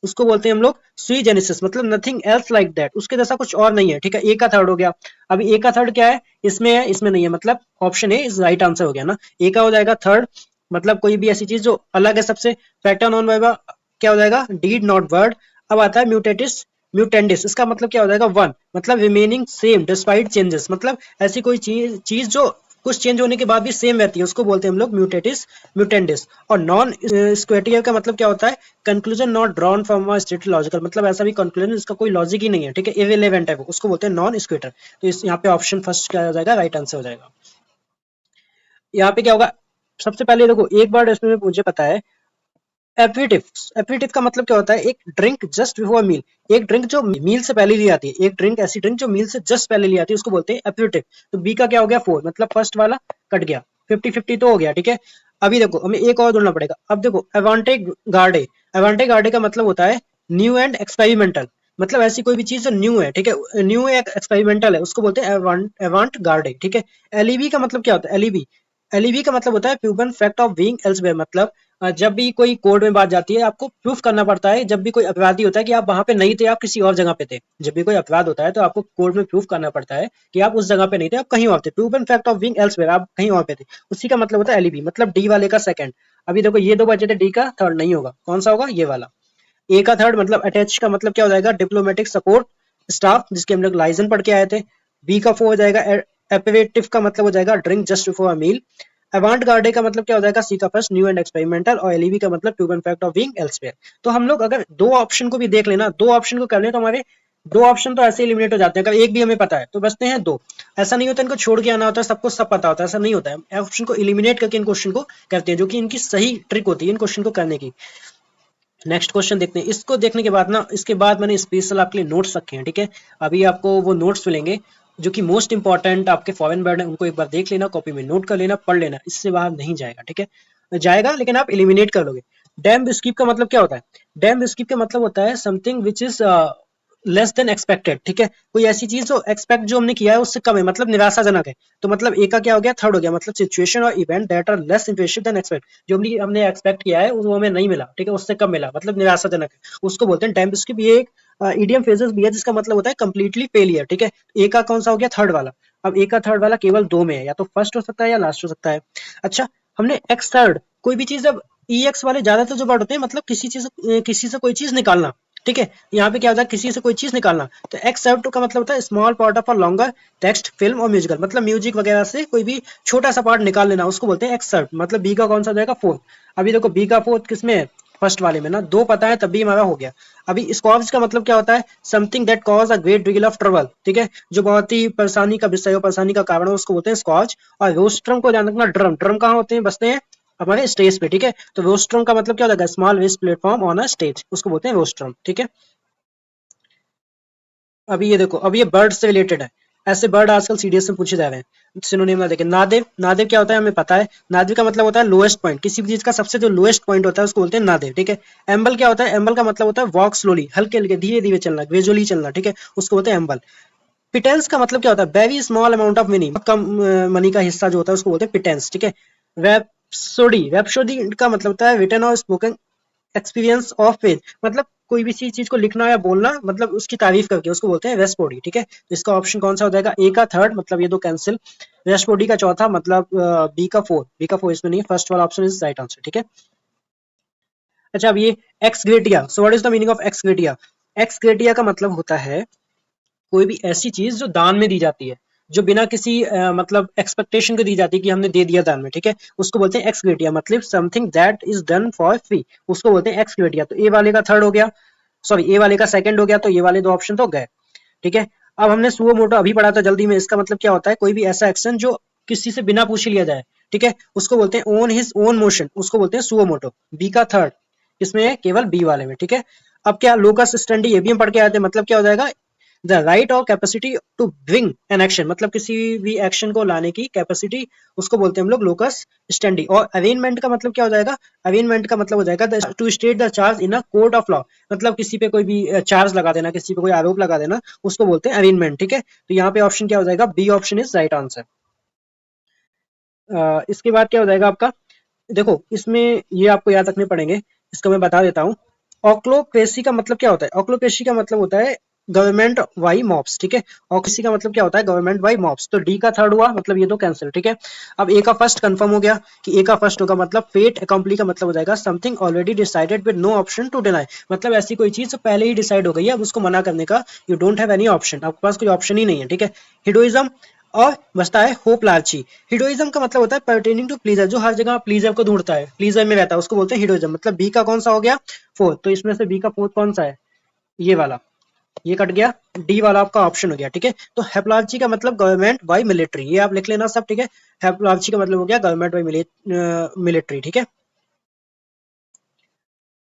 उसको बोलते हैं हम लोग सुई जेनेसिस, मतलब नथिंग एल्स लाइक दैट, उसके जैसा कुछ और नहीं है, ठीक है। ए का थर्ड हो गया। अभी ए का थर्ड क्या है, इसमें है इसमें नहीं है, मतलब option A is right answer हो गया ना। ए का हो जाएगा थर्ड, मतलब कोई भी ऐसी चीज जो अलग है सबसे। फैक्टा नॉन वाइवा क्या हो जाएगा, डीड नॉट वर्ड। अब आता है म्यूटेटिस म्यूटेंडिस, इसका मतलब क्या हो जाएगा, वन, मतलब रिमेनिंग सेम डिस्पाइट चेंजेस, मतलब ऐसी कोई चीज चीज जो कुछ चेंज होने के बाद भी सेम रहती है, उसको बोलते हैं हम लोग म्यूटेटिस म्यूटेंडिस। और नॉन स्क्वेटियल का मतलब क्या होता है, conclusion not drawn from a strict logical, मतलब ऐसा भी कंक्लूजन जिसका कोई लॉजिक ही नहीं है, ठीक है, इररिलेवेंट है वो, उसको बोलते हैं नॉन स्क्वेटर। तो इस यहाँ पे ऑप्शन फर्स्ट क्या हो जाएगा, राइट आंसर हो जाएगा। यहाँ पे क्या होगा, सबसे पहले देखो एक बार इसमें मुझे पता है, एपरीटिव। एपरीटिव का मतलब क्या होता है, एक ड्रिंक जस्ट बिफोर मील, एक ड्रिंक जो मील से पहले ली जाती है, एक ड्रिंक ऐसी ड्रिंक जो मील से जस्ट पहले ली जाती है, उसको बोलते हैं एपरीटिव। तो बी का क्या हो गया, 4, मतलब फर्स्ट वाला कट गया, 50-50 तो हो गया, ठीक है। अभी देखो हमें एक और ढूंढना पड़ेगा। अब देखो एवांटे गार्डे, एवांटे गार्डे का मतलब होता है न्यू एंड एक्सपेरिमेंटल, मतलब ऐसी कोई भी चीज जो न्यू है, ठीक है, न्यू है एक्सपेरिमेंटल है, उसको बोलते हैं एवांट गार्डे, ठीक है। एलईबी का मतलब क्या होता है, एलईबी, एलईबी का मतलब होता है proven fact of being elsewhere, मतलब जब भी कोई कोर्ट में बात जाती है, आपको प्रूफ करना पड़ता है, जब भी कोई अपराधी होता है कि आप वहां पे नहीं थे, आप किसी और जगह पे थे। जब भी कोई अपराध होता है तो आपको कोर्ट में प्रूफ करना पड़ता है कि आप उस जगह पे नहीं थे, आप कहीं और थे, proven fact of being elsewhere, आप कहीं और पे थे, उसी का मतलब होता है एलईबी, मतलब डी वाले का सेकंड। अभी देखो ये दो बचे थे, डी का थर्ड नहीं होगा, कौन सा होगा, ये वाला। ए का थर्ड मतलब अटैच का मतलब क्या हो जाएगा, डिप्लोमेटिक सपोर्ट स्टाफ, जिसके हम लोग लाइजन पढ़ के आए थे। बी का 4 हो जाएगा एपेरेटिव का मतलब हो जाएगा ड्रिंक जस्ट बिफोर अ मील। अवांट गार्डे का मतलब क्या हो जाएगा, सी का फर्स्ट न्यू एंड एक्सपेरिमेंटल, और एलईबी का मतलब proven fact of being elsewhere. तो हम लोग अगर दो ऑप्शन को भी देख लेना, दो ऑप्शन को कर ले, तो हमारे दो ऑप्शन तो ऐसे एलिमिनेट हो जाते हैं। अगर एक भी हमें पता है तो बचते हैं दो। ऐसा नहीं होता इनको छोड़ के आना होता है, सबको सब पता होता है, ऐसा नहीं होता है। ऑप्शन को एलिमिनेट करके इन क्वेश्चन को करते हैं, जो कि इनकी सही ट्रिक होती है इन क्वेश्चन को करने की। नेक्स्ट क्वेश्चन देखते हैं। इसको देखने के बाद ना, इसके बाद मैंने स्पेशल आपके लिए नोट्स रखे हैं, ठीक है। अभी आपको वो नोट्स मिलेंगे जो कि मोस्ट इंपॉर्टेंट आपके फॉरेन वर्ड है, उनको एक बार देख लेना, कॉपी में नोट कर लेना, पढ़ लेना, इससे बाहर नहीं जाएगा, ठीक है। जाएगा लेकिन आप एलिमिनेट कर लोगे। डैम स्किप का मतलब क्या होता है, डैम स्किप का मतलब होता है something which is less than expected, ठीक है। कोई ऐसी चीज जो एक्सपेक्ट जो हमने किया है उससे कम है, मतलब निराशाजनक है। तो मतलब ए का क्या हो गया, थर्ड हो गया, मतलब सिचुएशन और event that are less impressive than expect, जो हमने हमने एक्सपेक्ट किया है वो हमें नहीं मिला, ठीक है, उससे कम मिला, मतलब निराशाजनक है, उसको बोलते हैं डैम स्किप। ये एक इडियम फ्रेजेस भी है जिसका मतलब होता है कंप्लीटली फेलियर, ठीक है। ए का कौन सा हो गया, थर्ड वाला। अब ए का थर्ड वाला केवल दो में है, या तो फर्स्ट हो सकता है या लास्ट हो सकता है। अच्छा, हमने एक्स थर्ड, कोई भी चीज, अब ई एक्स वाले ज्यादातर जो वर्ड होते हैं, मतलब किसी से कोई चीज निकालना, ठीक है। यहाँ पे क्या होता है, किसी से कोई चीज निकालना। तो एक्सेप्ट का मतलब होता है small part of a longer text film और म्यूजिकल, मतलब म्यूजिक वगैरह से कोई भी छोटा सा पार्ट निकाल लेना, उसको बोलते हैं एक्सेप्ट। मतलब बी का कौन सा जाएगा, फोर्थ। अभी देखो बी का फोर्थ किसमें है, फर्स्ट वाले में ना, दो पता है तब भी हमारा हो गया। अभी स्कॉर्च का मतलब क्या होता है, something that cause a great deal of trouble, ठीक है, जो बहुत ही परेशानी का विषय हो, परेशानी का कारण हो, उसको बोलते हैं स्कॉर्च। और रोस्ट्रम को ध्यान रखना, ड्रम, ड्रम कहाँ होते हैं, बसते हैं हमारे स्टेज पे, ठीक है। तो रोस्ट्रम का मतलब क्या होता है, small waste platform on a stage, उसको बोलते हैं रोस्ट्रम, ठीक है। अभी ये देखो, अब ये बर्ड से रिलेटेड है, ऐसे बर्ड आजकल सीडीएस में पूछे जा रहे हैं। सिनोनिम में देखें, नादेव, नादेव क्या होता है हमें पता है, नादेव का मतलब होता है लोएस्ट पॉइंट, किसी भी चीज का सबसे जो लोएस्ट पॉइंट होता है उसको बोलते हैं नादेव, ठीक है। एम्बल क्या होता है, एम्बल का मतलब होता है वॉक स्लोली, हल्के हल्के धीरे धीरे चलना, ग्रेजुअली चलना, ठीक है, उसको बोलते हैं एम्बल। पिटेंस का मतलब क्या होता है, very small amount of money, come money का हिस्सा जो होता है उसको बोलते हैं पिटेंस, ठीक है। रैप्सोडी, रैप्सोडी का मतलब होता है रिटन और स्पोकन एक्सपीरियंस ऑफ फेथ, मतलब कोई भी चीज को लिखना या बोलना, मतलब उसकी तारीफ करके, उसको बोलते हैं रेस्पोडी, ठीक है। तो इसका ऑप्शन कौन सा हो जाएगा, ए का थर्ड, मतलब ये दो कैंसिल, रेस्पोडी का चौथा, मतलब बी का फोर, बी का फोर इसमें नहीं, फर्स्ट वाला ऑप्शन इज राइट आंसर, ठीक है। अच्छा, अब ये ex gratia, so what is the meaning of ex gratia. Ex gratia का मतलब होता है कोई भी ऐसी चीज जो दान में दी जाती है, जो बिना किसी मतलब एक्सपेक्टेशन के दी जाती है कि हमने दे दिया दान में, ठीक है, उसको बोलते हैं एक्स ग्रेटिया, मतलब something that is done for free, उसको बोलते हैं एक्स ग्रेटिया। तो ए वाले का थर्ड हो गया, सॉरी ए वाले का सेकंड हो गया, तो ये वाले दो ऑप्शन तो गए, ठीक है। अब हमने सुओ मोटो अभी पढ़ा था जल्दी में, इसका मतलब क्या होता है, कोई भी ऐसा एक्शन जो किसी से बिना पूछे लिया जाए, ठीक है, उसको बोलते हैं ओन हिज ओन मोशन, उसको बोलते हैं सुओ मोटो। बी का थर्ड, इसमें केवल बी वाले में, ठीक है। अब क्या लोकस स्टैंडी, ये भी हम पढ़ के आए थे, मतलब क्या हो जाएगा, द राइट और capacity to bring an action, मतलब किसी भी एक्शन को लाने की कैपेसिटी, उसको बोलते हैं हम लोग लोकस स्टैंडी। और अरेनमेंट का मतलब क्या हो जाएगा, अरेनमेंट का मतलब हो जाएगा to state the charge in a court of law, मतलब किसी पे कोई भी चार्ज लगा देना, किसी पे कोई आरोप लगा देना, उसको बोलते हैं अरेनमेंट, ठीक है। तो यहाँ पे ऑप्शन क्या हो जाएगा, B option is right answer. इसके बाद क्या हो जाएगा आपका, देखो इसमें ये आपको याद रखने पड़ेंगे, इसको मैं बता देता हूँ। ऑक्लोक्रेसी का मतलब क्या होता है, ऑक्लोक्रेसी का मतलब होता है गवर्नमेंट वाई मॉब्स, ठीक है। ऑक्सी का मतलब क्या होता है, गवर्नमेंट वाई मॉब्स। तो डी का थर्ड हुआ, मतलब ये दो कैंसिल, ठीक है। अब ए का फर्स्ट कंफर्म हो गया कि ए का फर्स्ट होगा, मतलब फेट अकम्पली का मतलब हो जाएगा something already decided with no option to deny, मतलब ऐसी कोई चीज पहले ही डिसाइड हो गई है, अब उसको मना करने का you don't have any option, आपके पास कोई ऑप्शन ही नहीं है, ठीक है। हिडोइज्म, और बचता है होप लार्ची। हीरोइज्म का मतलब होता है पर्टेनिंग टू प्लीजर, जो हर जगह प्लीजर को ढूंढता है, प्लीजर में रहता है, उसको बोलते हैं हीरोइज्म। मतलब बी का कौन सा हो गया, फोर्थ। तो इसमें से बी का फोर्थ कौन सा है, ये वाला, ये कट गया, डी वाला आपका ऑप्शन हो गया। ठीक है, तो हेप्लार्ची का मतलब गवर्नमेंट बाय मिलिट्री, ये आप लिख लेना सब। ठीक है, हेप्लार्ची का मतलब हो गया गवर्नमेंट बाय मिलिट्री। ठीक है,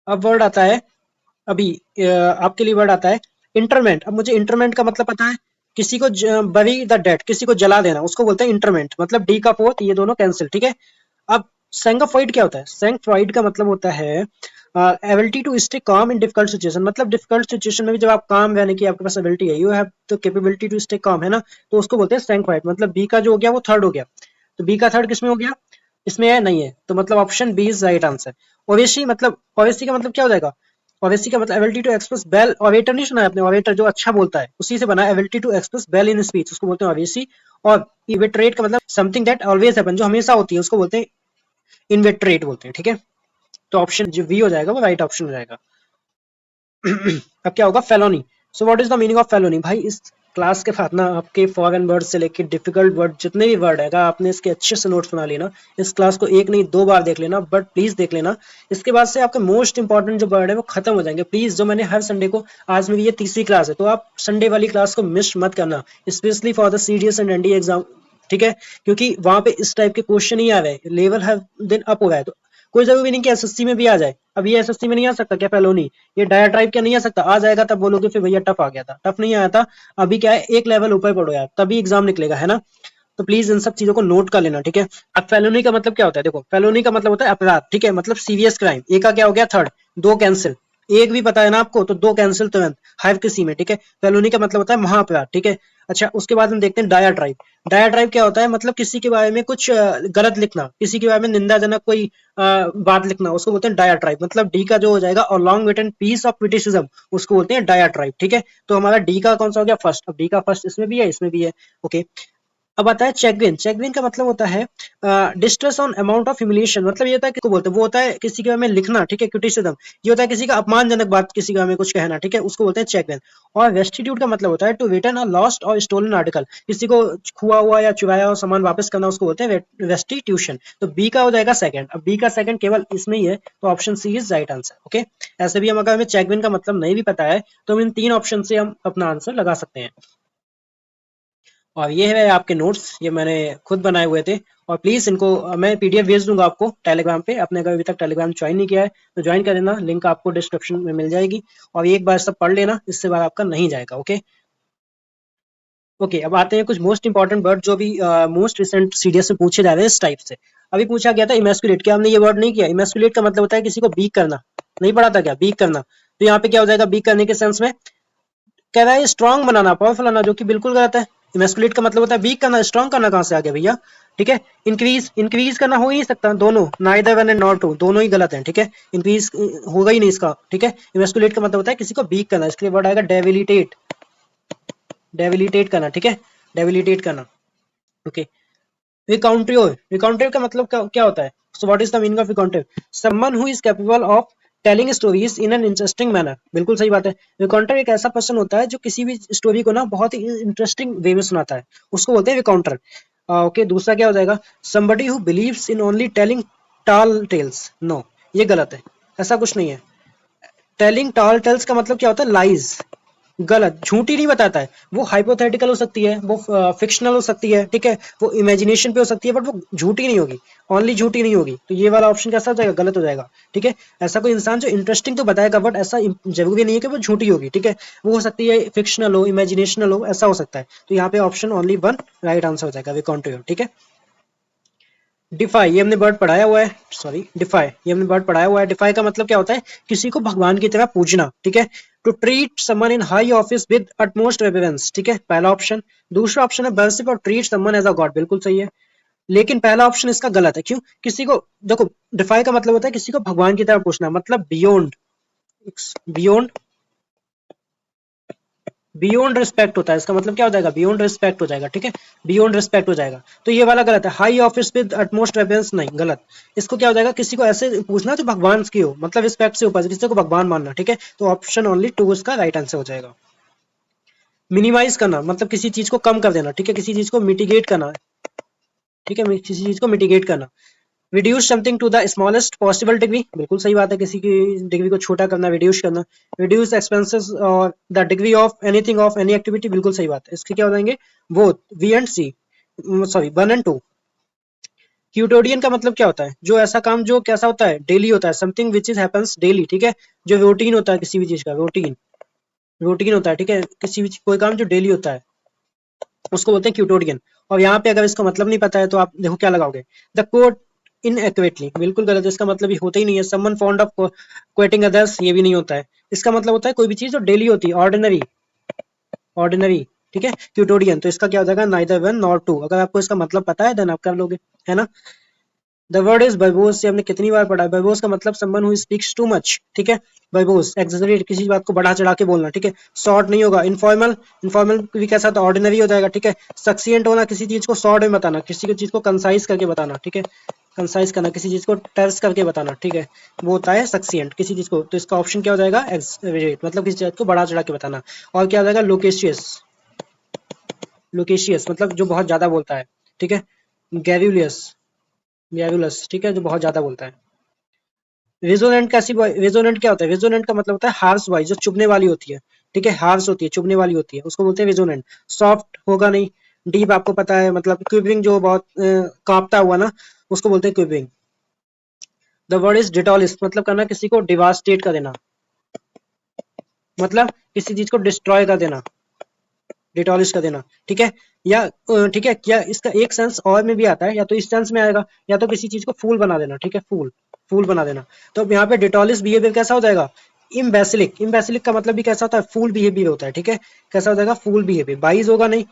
अब वर्ड आता है अभी आपके लिए वर्ड आता है इंटरमेंट। अब मुझे इंटरमेंट का मतलब पता है, किसी को बरी द डेड, किसी को जला देना, उसको बोलते हैं इंटरमेंट। मतलब डी का फोर्थ, ये दोनों कैंसिल। ठीक है, अब सैंक्टिफाइड क्या होता है, सैंक्टिफाइड का मतलब होता है ability to stay calm in difficult situation. मतलब डिफिकल्ट सिचुएशन में भी जब आप काम रहने की आपके पास एबिलिटी है, you have the capability to stay calm, है ना, तो उसको बोलते हैं सैंक्टिफाइड। मतलब बी का जो हो गया वो थर्ड हो गया, तो बी का थर्ड किसमें हो गया, इसमें है नहीं है, तो मतलब option B is right answer. ओवेसी, मतलब ओवेसी का मतलब क्या हो जाएगा, ओवेसी का मतलब एबिलिटी टू एक्सप्रेस वेल, ओवेटर नहीं सुना है आपने, ओवेटर जो अच्छा बोलता है, उसी से बना है ability to express well in speech, उसको बोलते हैं ओवेसी। और इवेटरेट का मतलब समथिंग दैट ऑलवेज हैपन, जो हमेशा होती है, उसको बोलते हैं इन्वेटरेट बोलते हैं। ठीक है, तो ऑप्शन जो बी हो जाएगा वो राइट ऑप्शन हो जाएगा। अब क्या होगा, felony. So what is the meaning of felony. भाई इस क्लास के साथ ना आपके फॉरेन वर्ड से लेके डिफिकल्ट वर्ड जितने भी वर्ड है, अगर आपने इसके अच्छे से नोट्स बना लेना, इस क्लास को एक नहीं दो बार देख लेना, बट प्लीज देख लेना। इसके बाद से आपके मोस्ट इंपॉर्टेंट जो वर्ड है वो खत्म हो जाएंगे। प्लीज, जो मैंने हर संडे को, आज मेरी ये तीसरी क्लास है, तो आप संडे वाली क्लास को मिस मत करना, specially for the CDS and NDA exam. ठीक है, क्योंकि वहां पे इस टाइप के क्वेश्चन ही आ रहे हैं, लेवल है दिन अप हो रहा है, तो कोई जरूरी नहीं कि एसएससी में भी आ जाए। अब ये एसएससी में नहीं आ सकता क्या फेलोनी, ये डायाट्राइब क्या नहीं आ सकता, आ जाएगा तब बोलोगे फिर भैया टफ आ गया था, टफ नहीं आया था। अभी क्या है, एक लेवल ऊपर पड़ो यार, तभी एग्जाम निकलेगा, है ना। तो प्लीज इन सब चीजों को नोट कर लेना। ठीक है, अब फेलोनी का मतलब क्या होता है, देखो फेलोनी का मतलब होता है अपराध। ठीक है, मतलब सीरियस क्राइम। एक का क्या हो गया, थर्ड, दो कैंसिल, एक भी पता है ना आपको, तो दो कैंसिल तुरंत, हाइव किसी में। ठीक है, फेलोनी का मतलब होता है महाअपराध। ठीक है, अच्छा उसके बाद हम देखते हैं डायाट्राइब। डायाट्राइब क्या होता है, मतलब किसी के बारे में कुछ गलत लिखना, किसी के बारे में निंदाजनक कोई बात लिखना, उसको बोलते हैं डायाट्राइब। मतलब डी का जो हो जाएगा और long written piece of criticism, उसको बोलते हैं डायाट्राइब। ठीक है, तो हमारा डी का कौन सा हो गया, फर्स्ट। अब डी का फर्स्ट इसमें भी है, इसमें भी है। ओके, अब आता है चेकविन। चेकविन का मतलब होता है distress on amount of humiliation. मतलब ये होता है किसको बोलते हैं, वो होता है किसी के बारे में लिखना। ठीक है, क्रिटिसिज्म, ये होता है किसी का अपमानजनक बात, किसी के बारे में कुछ कहना। ठीक है, उसको बोलते हैं चेकविन। और रेस्टिट्यूट का मतलब होता है टू रिटर्न अ लॉस्ट और स्टोलन आर्टिकल, किसी को खुआ हुआ या चुराया हुआ सामान वापस करना, उसको बोलते हैं रेस्टिट्यूशन। तो बी का हो जाएगा सेकंड। अब बी का सेकंड केवल इसमें ही है, तो option C is right answer. Okay, ऐसे भी हम अगर हमें चेकविन का मतलब नहीं भी पता है, तो हम इन तीन ऑप्शन से हम अपना आंसर लगा सकते हैं। और ये है आपके नोट्स, ये मैंने खुद बनाए हुए थे। और प्लीज इनको मैं पीडीएफ भेज दूंगा आपको टेलीग्राम पे। आपने अगर अभी तक टेलीग्राम ज्वाइन नहीं किया है तो ज्वाइन कर लेना, लिंक आपको डिस्क्रिप्शन में मिल जाएगी। और एक बार सब पढ़ लेना, इससे बाद आपका नहीं जाएगा। ओके ओके, अब आते हैं कुछ मोस्ट इंपॉर्टेंट वर्ड जो भी मोस्ट रिसेंट सीडीएस में पूछे जा रहे हैं इस टाइप से। अभी पूछा गया था इमेस्कुलेट, क्या हमने ये वर्ड नहीं किया। इमेस्कुलेट का मतलब होता है किसी को बीक करना, नहीं पढ़ा था क्या, बीक करना। तो यहाँ पे क्या हो जाएगा, बीक करने के सेंस में कह रहा है स्ट्रांग बनाना, पावरफुल बनाना, जो कि बिल्कुल गलत है। इमेस्कुलेट का मतलब होता है वीक करना, स्ट्रांग करना कहाँ से आ गया भैया। ठीक है, इंक्रीज, इंक्रीज करना हो ही नहीं सकता, दोनों neither one and not two, दोनों ही गलत हैं। ठीक है, इंक्रीज होगा ही नहीं इसका। ठीक है, इमेस्कुलेट का मतलब होता है किसी को वीक करना, इसके लिए वर्ड आएगा डेबिलिटेट, डेबिलिटेट करना। ठीक है, डेबिलिटेट करना। ओके, रिकाउंटिव, रिकाउंटिव का मतलब क्या होता है, so what is the meaning of recountive, someone who is capable of telling stories in an interesting manner. बिल्कुल सही बात है, रिकाउंटर एक ऐसा पर्सन होता है जो किसी भी स्टोरी को ना बहुत ही इंटरेस्टिंग वे में सुनाता है, उसको बोलते हैं रिकाउंटर। ओके, दूसरा क्या हो जाएगा, somebody who believes in only telling tall tales। No, ये गलत है, ऐसा कुछ नहीं है। टेलिंग टॉल टेल्स का मतलब क्या होता है, लाइज, गलत, झूठी नहीं बताता है। वो हाइपोथेटिकल हो सकती है, वो फिक्शनल हो सकती है। ठीक है, वो इमेजिनेशन पे हो सकती है, बट वो झूठी नहीं होगी, ओनली झूठी नहीं होगी। तो ये वाला ऑप्शन कैसा हो जाएगा, गलत हो जाएगा। ठीक है, ऐसा कोई इंसान जो इंटरेस्टिंग तो बताएगा, बट ऐसा जरूरी नहीं है कि वो झूठी होगी। ठीक है, वो हो सकती है फिक्शनल हो, इमेजिनेशनल हो, ऐसा हो सकता है। तो यहाँ पे option only one right answer हो जाएगा, वे कॉन्ट्री। ठीक है, डिफाई, ये हमने वर्ड पढ़ाया हुआ है, सॉरी डिफाई, ये हमने वर्ड पढ़ाया हुआ है। डिफाई का मतलब क्या होता है, किसी को भगवान की तरह पूजना। ठीक है, to treat someone in high office with utmost reverence. ठीक है, पहला ऑप्शन। दूसरा ऑप्शन है वर्शिप और treat someone as a god, बिल्कुल सही है। लेकिन पहला ऑप्शन इसका गलत है, क्यों, किसी को, देखो डिफाई का मतलब होता है किसी को भगवान की तरह पूछना, मतलब बियॉन्ड, बियॉन्ड, बियॉन्ड रिस्पेक्ट होता है, इसका मतलब क्या हो जाएगा, बियॉन्ड रिस्पेक्ट हो जाएगा। ठीक है, बियॉन्ड रिस्पेक्ट हो जाएगा, तो ये वाला गलत है। High office with utmost reference, नहीं, गलत। इसको क्या हो जाएगा, किसी को ऐसे पूछना जो भगवान की हो, मतलब रिस्पेक्ट से ऊपर किसी को भगवान मानना। ठीक है, तो ऑप्शन ओनली टू इसका राइट आंसर हो जाएगा। मिनिमाइज करना मतलब किसी चीज को कम कर देना, ठीक है, किसी चीज को मिटिगेट करना, ठीक है, किसी चीज को मिटिगेट करना। Reduce something to the smallest possible degree, बिल्कुल सही बात है, किसी की डिग्री को छोटा करना, रिड्यूस करना। रिड्यूस एक्सपेंसेस और the degree of anything of any activity, बिल्कुल सही बात है। इसके क्या हो जाएंगे, both B and C, sorry 1 and 2। Custodian का मतलब क्या होता है, जो ऐसा काम जो कैसा होता है, डेली होता है, something which is happens daily, ठीक है, जो रूटीन होता है किसी भी चीज का, रूटीन रूटीन होता है, ठीक है, किसी भी कोई काम जो डेली होता है उसको बोलते हैं क्यूटोडियन। और यहाँ पे अगर इसका मतलब नहीं पता है तो आप देखो क्या लगाओगे, द कोट इनएक्युरेटली, बिल्कुल गलत है, इसका मतलब ये होता ही नहीं है। समवन फॉन्ड ऑफ क्वेटिंग अदर्स, ये भी नहीं होता है। इसका मतलब होता है कोई भी चीज जो डेली होती है, ऑर्डिनरी, ऑर्डिनरी, ठीक है, क्यूटोडियन। तो इसका क्या हो जाएगा, नाइदर वन नॉर टू। अगर आपको इसका मतलब पता है देन आप कर लोगे, है ना। द वर्ड इज वर्बोस, से हमने कितनी बार पढ़ा है, वर्बोस का मतलब someone who speaks too much, ठीक है, वर्बोस एक्सेजरेट, किसी बात को बढ़ा चढ़ा के बोलना, ठीक है। शॉर्ट नहीं होगा, इनफॉर्मल, इनफॉर्मल भी कैसा था, ऑर्डिनरी हो जाएगा, ठीक है। सक्सिएंट होना, किसी चीज को शॉर्ट में बताना, किसी चीज को कंसाइज करके बताना, ठीक है, कंसाइज करना, किसी चीज को टर्स करके बताना, ठीक है, वो होता है सक्सिएंट किसी चीज को। तो इसका ऑप्शन क्या हो जाएगा, एक्सेजरेट, मतलब किसी चीज को बढ़ा चढ़ा के बताना। और क्या हो जाएगा, लोकेशियस, लोकेशियस मतलब जो बहुत ज्यादा बोलता है, ठीक है, गैरुलियस, गैरुलस, ठीक है, जो बहुत ज्यादा बोलता है। रेजोनेंट कैसी, रेजोनेंट क्या होता है, रेजोनेंट का मतलब होता है हार्श वॉइस, जो चुभने वाली होती है, ठीक है, हार्श होती है, चुभने वाली होती है, उसको बोलते हैं रेजोनेंट। सॉफ्ट होगा नहीं, डीप आपको पता है, मतलब क्विवरिंग, जो बहुत कांपता हुआ ना, उसको बोलते हैं क्विवरिंग। द वर्ड इज डिटॉलिस, मतलब करना किसी को डिवास्टेट कर देना, मतलब किसी चीज को डिस्ट्रॉय कर देना, डिटॉलिश कर देना, ठीक है। या ठीक है, क्या इसका एक सेंस और में भी आता है, या तो इस सेंस में आएगा, या तो किसी चीज को फूल बना देना, ठीक है, फूल, फूल बना देना। तो यहाँ पे डिटॉलिस बिहेवियर कैसा हो जाएगा, इम्बेसिलिक, इम्बेसिलिक का मतलब भी कैसा होता है, फूल बिहेवियर होता है, ठीक है, कैसा हो जाएगा, फूल बिहेवियर, बाइज होगा नहीं,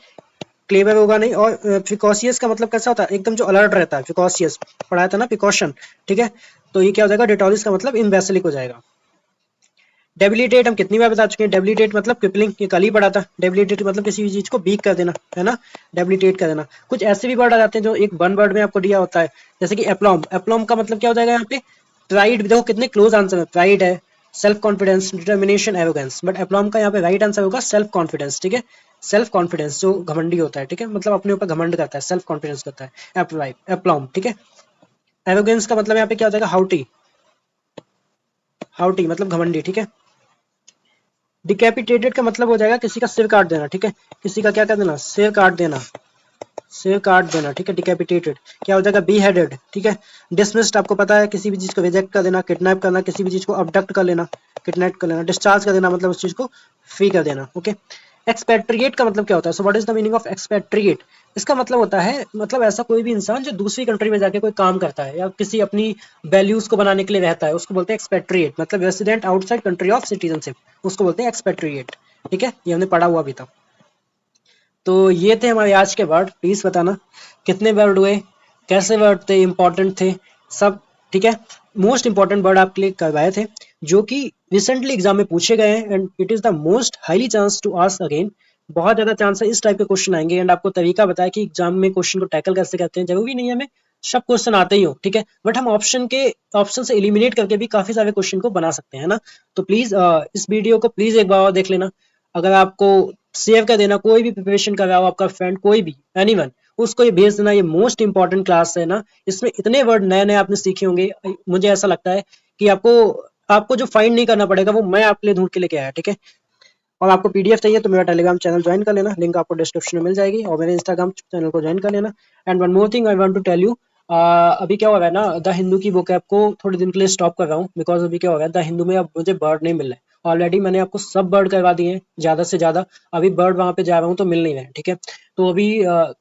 क्लेवर होगा नहीं। और फिकोसियस का मतलब कैसा होता है, एकदम जो अलर्ट रहता है, फिकोसियस पढ़ाया था ना, प्रिकॉशन, ठीक है। तो ये क्या हो जाएगा, डिटॉलिस का मतलब इम्बेसिलिक हो जाएगा। डेबिलिटेट हम कितनी बार बता चुके हैं, डेबिलिटेट मतलब क्रिपलिंग, ये कल ही पढ़ा था। डेबिलिटेट मतलब किसी भी चीज को वीक कर देना, है ना, डेबिलिटेट कर देना। कुछ ऐसे भी वर्ड आ जाते हैं जो एक वन वर्ड में आपको दिया होता है, जैसे कि एप्लॉम, एप्लॉम का मतलब क्या हो जाएगा यहाँ पे, प्राइड, देखो कितने क्लोज आंसर है, प्राइड है, self confidence, determination, arrogance, but aplomb का यहाँ पे राइट आंसर होगा सेल्फ कॉन्फिडेंस, ठीक है, सेल्फ कॉन्फिडेंस, जो घमंडी होता है, ठीक है, मतलब अपने ऊपर घमंड करता है, सेल्फ कॉन्फिडेंस करता है, एप्लॉम, ठीक है। एरोगेंस का मतलब यहाँ पे क्या हो जाएगा, हाउटी, हाउटी मतलब घमंडी, ठीक है। डिकैपिटेटेड का मतलब हो जाएगा किसी का सिर काट देना, ठीक है, किसी का क्या कर देना, सिर काट देना, सिर काट देना, ठीक है, डिकैपिटेटेड। क्या हो जाएगा, बी हेडेड, ठीक है। डिसमिस्ड आपको पता है, किसी भी चीज को रिजेक्ट कर देना, किडनैप करना, किसी भी चीज को अबडक्ट कर लेना, किडनैप कर लेना, डिस्चार्ज कर देना, मतलब उस चीज को फ्री कर देना, ओके। एक्सपेट्रिएट का मतलब क्या होता है, so what is the meaning of expatriate. इसका मतलब होता है, मतलब ऐसा कोई भी इंसान जो दूसरी कंट्री में जाके कोई काम करता है या किसी अपनी वैल्यूज को बनाने के लिए रहता है, उसको बोलते हैं एक्सपेट्रिएट, मतलब resident outside country of citizenship, उसको बोलते हैं एक्सपेट्रिएट, ठीक है, ये हमने पढ़ा हुआ भी था। तो ये थे हमारे आज के वर्ड, प्लीज बताना कितने वर्ड हुए, कैसे वर्ड थे, इंपॉर्टेंट थे सब, ठीक है। मोस्ट इंपॉर्टेंट वर्ड आपके लिए करवाए थे, जो कि रिसेंटली एग्जाम में पूछे गए हैं, and it is the most highly chance to ask again. बहुत ज्यादा चांस है इस टाइप के क्वेश्चन आएंगे, एंड आपको तरीका बताया कि एग्जाम में क्वेश्चन को टैकल कैसे करते हैं, जरूरी नहीं है हमें सब क्वेश्चन आते ही हो, ठीक है, बट हम ऑप्शन से एलिमिनेट करके भी काफी सारे क्वेश्चन को बना सकते हैं ना। तो प्लीज इस वीडियो को प्लीज एक बार और देख लेना। अगर आपको शेयर कर देना, कोई भी प्रिपरेशन कर रहा हो आपका फ्रेंड, कोई भी एनीवन, उसको ये भेज देना। ये मोस्ट इंपॉर्टेंट क्लास है ना, इसमें इतने वर्ड नए नए आपने सीखे होंगे, मुझे ऐसा लगता है कि आपको आपको जो फाइंड नहीं करना पड़ेगा वो मैं आपके लिए ढूंढ के लेके आया, ठीक है। और आपको पीडीएफ चाहिए तो मेरा टेलीग्राम चैनल ज्वाइन कर लेना, लिंक आपको डिस्क्रिप्शन में मिल जाएगी, और मेरे इंस्टाग्राम चैनल को ज्वाइन कर लेना। And one more thing I want to tell you, अभी क्या हो रहा है ना, द हिंदू की बुक ऐप को थोड़े दिन के लिए स्टॉप कर रहा हूँ, बिकॉज अभी क्या हो रहा है, द हिंदू में अब मुझे बर्ड नहीं मिल रहा है। ऑलरेडी मैंने आपको सब बर्ड करवा दिए हैं ज्यादा से ज्यादा, अभी बर्ड वहां पे जा रहा हूँ तो मिल नहीं रहे हैं, ठीक है। तो अभी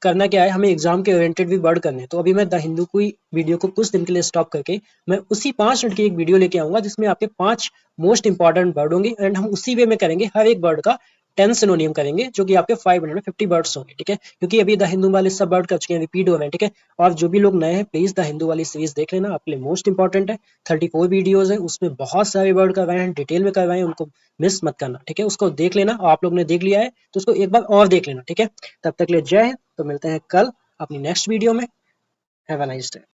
करना क्या है, हमें एग्जाम के ओरिएंटेड भी बर्ड करने हैं, तो अभी मैं द हिंदू की वीडियो को कुछ दिन के लिए स्टॉप करके मैं उसी 5 मिनट की एक वीडियो लेके आऊंगा, जिसमें आपके 5 मोस्ट इंपॉर्टेंट वर्ड होंगे, एंड हम उसी वे में करेंगे, हर एक वर्ड का 10 सिनोनियम करेंगे, जो कि आपके 550 वर्ड्स होंगे, ठीक है, क्योंकि अभी द हिंदू वाले सब वर्ड कर चुके हैं, रिपीट हो रहे हैं, ठीक है। और जो भी लोग नए हैं प्लीज द हिंदू वाली सीरीज देख लेना, आपके लिए मोस्ट इंपॉर्टेंट है। 34 वीडियोज है, उसमें बहुत सारे वर्ड करवाए हैं, डिटेल में करवाए हैं, उनको मिस मत करना, ठीक है, उसको देख लेना। और आप लोग ने देख लिया है तो उसको एक बार और देख लेना, ठीक है। तब तक ले जय हिंद, तो मिलते हैं कल अपनी नेक्स्ट वीडियो में। Have a nice day.